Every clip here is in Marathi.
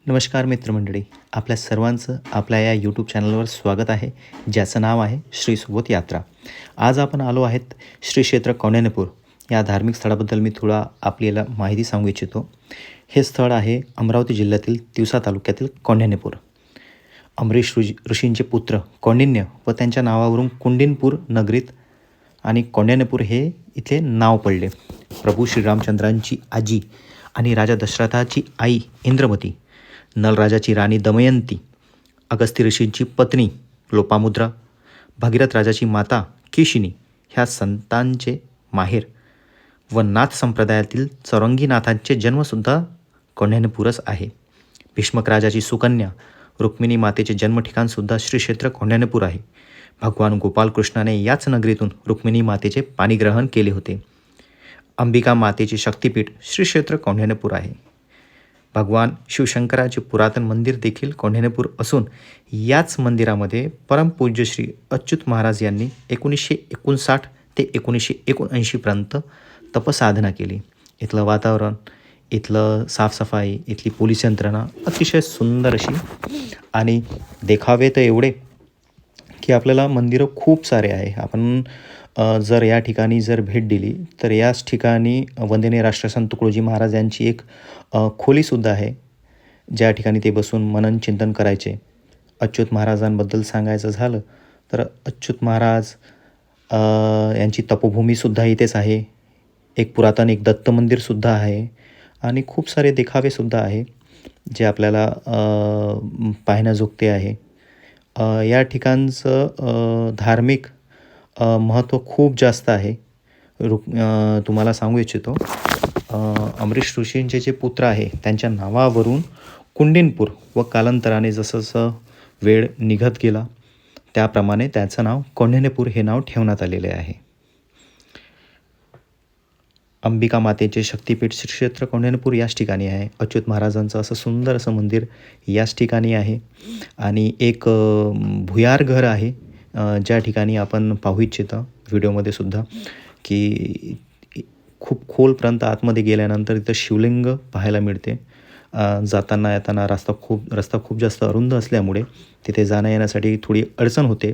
नमस्कार मित्रमंडळी. आपल्या सर्वांचं आपल्या या यूट्यूब चॅनलवर स्वागत आहे, ज्याचं नाव आहे श्री सुबोध यात्रा. आज आपण आलो आहेत श्री क्षेत्र कौंडिण्यपूर या धार्मिक स्थळाबद्दल मी थोडा आपल्याला माहिती सांगू इच्छितो. हे स्थळ आहे अमरावती जिल्ह्यातील तिवसा तालुक्यातील कौंडिण्यपूर. अमरीश ऋषींचे पुत्र कौंडिन्य व त्यांच्या नावावरून कुंडिनपूर नगरीत आणि कौंडिण्यपूर हे इथे नाव पडले. प्रभू श्रीरामचंद्रांची आजी आणि राजा दशरथाची आई इंद्रमती, नलराजाची राणी दमयंती, अगस्त्य ऋषींची पत्नी लोपामुद्रा, भगीरथ राजाची माता केशिनी ह्या संतांचे माहेर व नाथ संप्रदायातील चौरंगीनाथांचे जन्मसुद्धा कौंडिण्यपूरच आहे. भीष्मक राजाची सुकन्या रुक्मिणी मातेचे जन्मठिकाणसुद्धा श्री क्षेत्र कौंडिण्यपूर आहे. भगवान गोपालकृष्णाने याच नगरीतून रुक्मिणी मातेचे पाणीग्रहण केले होते. अंबिका मातेचे शक्तिपीठ श्री क्षेत्र कौंडिण्यपूर आहे. भगवान शिवशंकराचे पुरातन मंदिर देखील कौंडिण्यपूर असून याच मंदिरामध्ये परमपूज्य श्री अच्युत महाराज यांनी 1959 ते 1979पर्यंत तपसाधना केली. इथलं वातावरण, इथलं साफसफाई, इथली पोलीस यंत्रणा अतिशय सुंदर अशी आणि देखावे तर एवढे की आपल्याला मंदिरं खूप सारे आहे. आपण जर या ठिकाणी जर भेट दिली तर याच ठिकाणी वंदनीय राष्ट्रसंत तुकडोजी महाराज यांची एक खोलीसुद्धा आहे, ज्या ठिकाणी ते बसून मनन चिंतन करायचे. अच्युत महाराजांबद्दल सांगायचं झालं तर अच्युत महाराज यांची तपोभूमीसुद्धा इथेच आहे. एक पुरातन एक दत्त मंदिरसुद्धा आहे आणि खूप सारे देखावेसुद्धा आहे जे आपल्याला पाहण्याजोगते आहे. या ठिकाणचं धार्मिक महत्त्व खूप जास्त आहे. तुम्हाला सांगू इच्छितो, अमरीश ऋषींचे जे पुत्र आहे त्यांच्या नावावरून कुंडिनपूर व कालांतराने जसं जसं वेळ निघत गेला त्याप्रमाणे त्याचं नाव कौंडिण्यपूर हे नाव ठेवण्यात आलेले आहे. अंबिका मातेचे शक्तिपीठ श्री क्षेत्र कौंडिण्यपूर याच ठिकाणी आहे. अच्युत महाराजांचं असं सुंदर असं मंदिर याच ठिकाणी आहे आणि एक भुयार घर आहे, ज्या ठिकाणी आपण पाहू इच्छिता व्हिडिओमध्ये सुद्धा की खूप खोलपर्यंत आतमध्ये गेल्यानंतर इथं शिवलिंग पाहायला मिळते. जाताना येताना रस्ता खूप जास्त अरुंद असल्यामुळे तिथे जाण्या येण्यासाठी थोडी अडचण होते.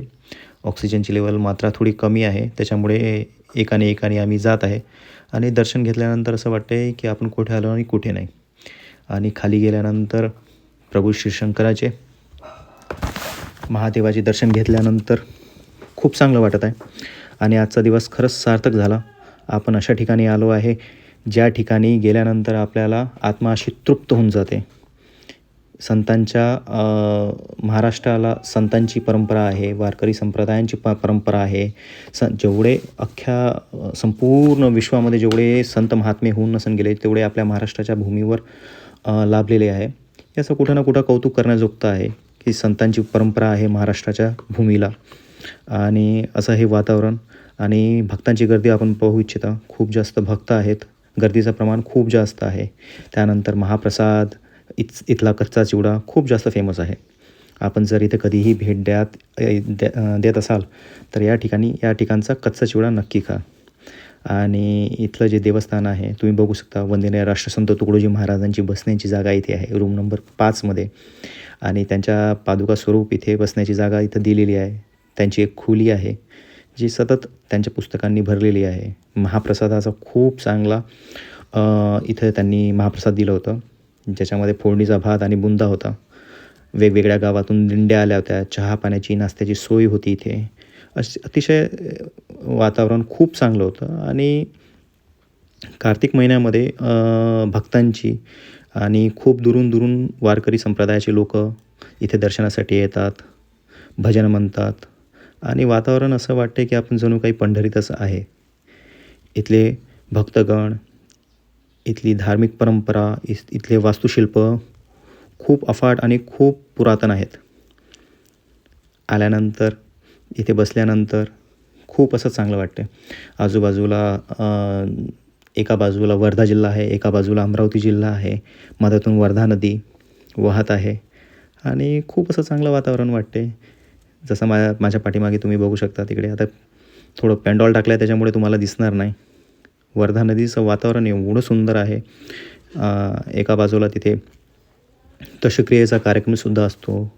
ऑक्सिजनची लेवल मात्रा थोडी कमी आहे, त्याच्यामुळे एकाने आम्ही जात आहे आणि दर्शन घेतल्यानंतर असं वाटतं आहे की आपण कुठे आलो आणि कुठे नाही. आणि खाली गेल्यानंतर प्रभू श्रीशंकराचे महादेवाचे दर्शन घेतल्यानंतर खूप चांगलं वाटत आहे आणि आजचा दिवस खरंच सार्थक झाला. आपण अशा ठिकाणी आलो आहे ज्या ठिकाणी गेल्यानंतर आपल्याला आत्मा अशी तृप्त होऊन जाते. महाराष्ट्राला संतांची परंपरा आहे, वारकरी संप्रदायांची परंपरा आहे. जेवढे अख्ख्या संपूर्ण विश्वामध्ये जेवढे संत महात्मे होऊन नसून गेले तेवढे आपल्या महाराष्ट्राच्या भूमीवर लाभलेले आहे. याचं कुठं ना कुठं कौतुक करण्याजोगतं आहे की संतांची परंपरा आहे महाराष्ट्राच्या भूमीला. आणि असं हे वातावरण आणि भक्तांची गर्दी आपण पाहू इच्छिता. खूप जास्त भक्त आहेत, गर्दीचं प्रमाण खूप जास्त आहे. त्यानंतर महाप्रसाद, इथला कच्चा चिवडा खूप जास्त फेमस आहे. आपण जर इथे कधीही भेट देत असाल तर या ठिकाणचा कच्चा चिवडा नक्की खा. आणि इथलं जे देवस्थान आहे तुम्ही बघू शकता, वंदनीय राष्ट्रसंत तुकडोजी महाराजांची बसण्याची जागा इथे आहे रूम नंबर 5मध्ये आणि त्यांच्या पादुका स्वरूप इथे बसण्याची जागा इथं दिलेली आहे. त्यांची एक खोली आहे जी सतत त्यांच्या पुस्तकांनी भरलेली आहे. महाप्रसादाचा खूप चांगला इथं त्यांनी महाप्रसाद दिलं होतं, ज्याच्यामध्ये फोडणीचा भात आणि बुंदा होता. वेगवेगळ्या गावातून दिंड्या आल्या होत्या, चहा पाण्याची नाश्त्याची सोय होती इथे. अतिशय वातावरण खूप चांगलं होतं. आणि कार्तिक महिन्यामध्ये भक्तांची आणि खूप दुरून वारकरी संप्रदायाचे लोक इथे दर्शनासाठी येतात, भजन म्हणतात आणि वातावरण असं वाटते की आपण जणू काही पंढरीतच आहे. इथले भक्तगण, इथली धार्मिक परंपरा, इथले वास्तुशिल्प खूप अफाट आणि खूप पुरातन आहेत. आल्यानंतर इथे बसल्यानंतर खूप असं चांगलं वाटते. आजूबाजूला एका बाजूला वर्धा जिल्हा आहे, एका बाजूला अमरावती जिल्हा आहे, मधातून वर्धा नदी वाहत आहे आणि खूप असं चांगलं वातावरण वाटते. जसं माझ्या पाठीमागे तुम्ही बघू शकता, तिकडे आता थोडं पॅन्डॉल टाकलं आहे त्याच्यामुळे तुम्हाला दिसणार नाही. वर्धा नदीचं वातावरण एवढं सुंदर आहे. एका बाजूला तिथे दशक्रियेचा कार्यक्रमसुद्धा असतो.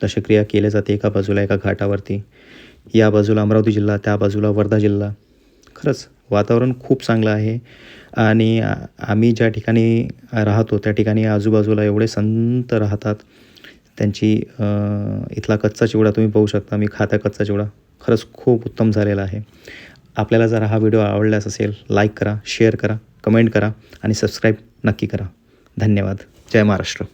दशक्रिया केल्या जाते एका बाजूला एका घाटावरती. या बाजूला अमरावती जिल्हा, त्या बाजूला वर्धा जिल्हा. खरंच वातावरण खूप चांगलं आहे आणि आम्ही ज्या ठिकाणी राहतो त्या ठिकाणी आजूबाजूला एवढे संत राहतात. त्यांची इथला कच्चा चिवडा तुम्ही पाहू शकता. मी खाता कच्चा चिवडा खरंच खूप उत्तम झालेला आहे. आपल्याला जर हा व्हिडिओ आवडल्यास असेल लाईक करा, शेअर करा, कमेंट करा आणि सबस्क्राईब नक्की करा. धन्यवाद. जय महाराष्ट्र.